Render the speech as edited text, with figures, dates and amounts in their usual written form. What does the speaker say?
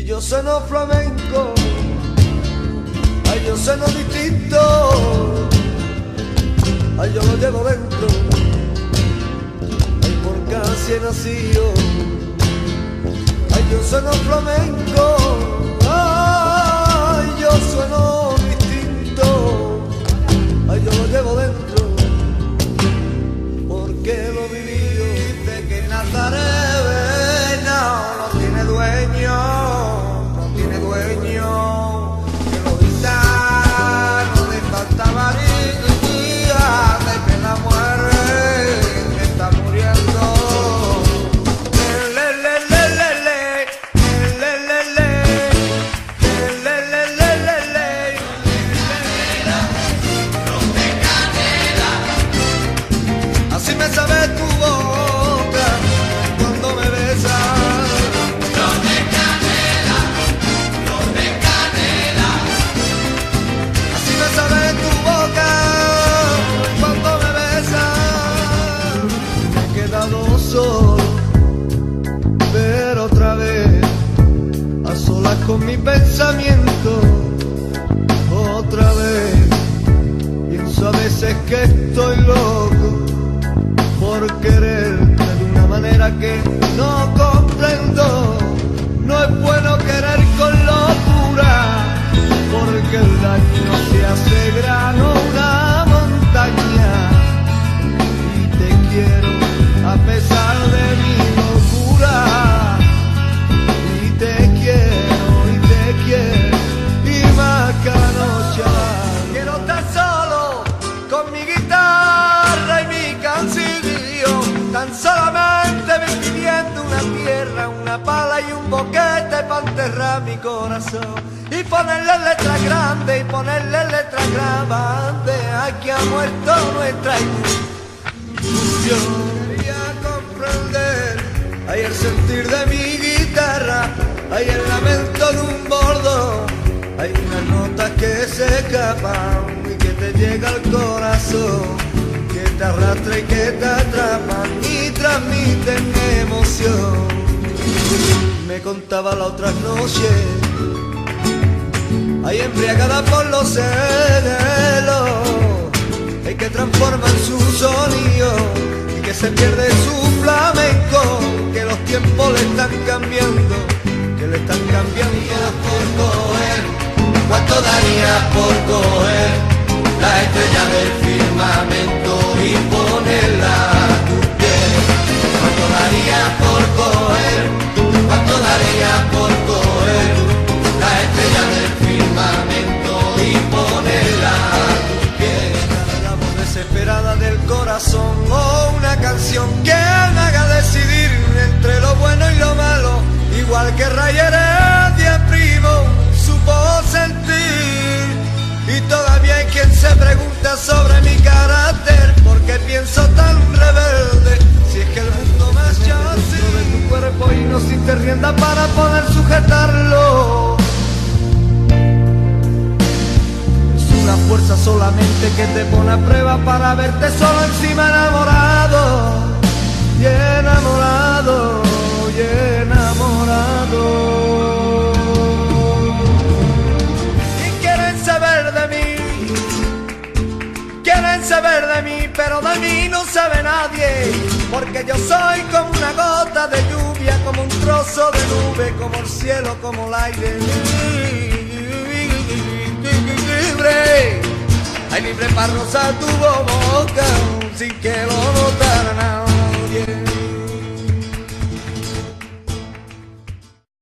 yo sueno flamenco, ay, yo sueno distinto, ay, yo lo llevo dentro, ay, porque así he nacido, ay, yo sueno flamenco, ay, yo sueno distinto, ay, yo lo llevo dentro, porque lo vivido. Dice que Nazaret no tiene dueño, no tiene dueño, que los gitanos de Santa María, de que la muere, que está muriendo. Así me sabe tu boca cuando me besas. Los de canela, los de canela. Así me sabe tu boca cuando me besas. Me he quedado solo, pero otra vez a solas con mi pensamiento. Otra vez pienso a veces que estoy loco por quererte de una manera que no comprendo. No es bueno querer con locura, porque el daño se hace grano una montaña. Y te quiero a pesar de mi locura. Y te quiero, y más cada noche. Quiero estar solo con mi guitarra y mi canción, tan solamente viviendo una tierra, una pala y un boquete para enterrar mi corazón y ponerle letras grandes y ponerle letras grandes a que ha muerto nuestra ilusión. Quería comprender, hay el sentir de mi guitarra, hay el lamento de un bordo, hay unas notas que se escapan y que te llega al corazón, que te arrastra y que te atrapan y transmiten emoción. Me contaba la otra noche, ahí embriagada por los celos, hay que transforman su sonido y que se pierde su flamenco, que los tiempos le están cambiando, que le están cambiando por coger. ¿Cuánto daría por coger la estrella del firmamento y ponerla a tu pie? ¿Cuánto daría por coger? ¿Cuánto daría por coger la estrella del firmamento y ponerla a tu pie? La voz desesperada del corazón o una canción que me haga decidir entre lo bueno y lo malo, igual que Ray Heredia Primo supo sentir. Y todavía hay quien se pregunta sobre mi carácter, ¿por qué pienso tan rebelde? Si es que el mundo me echa así de tu cuerpo y no existe rienda para poder sujetarlo. Es una fuerza solamente que te pone a prueba para verte solo encima enamorado. Y enamorado, y enamorado. Quieren saber de mí, pero de mí no sabe nadie, porque yo soy como una gota de lluvia, como un trozo de nube, como el cielo, como el aire. Libre, ay, libre para rozar tu boca sin que lo notara nadie.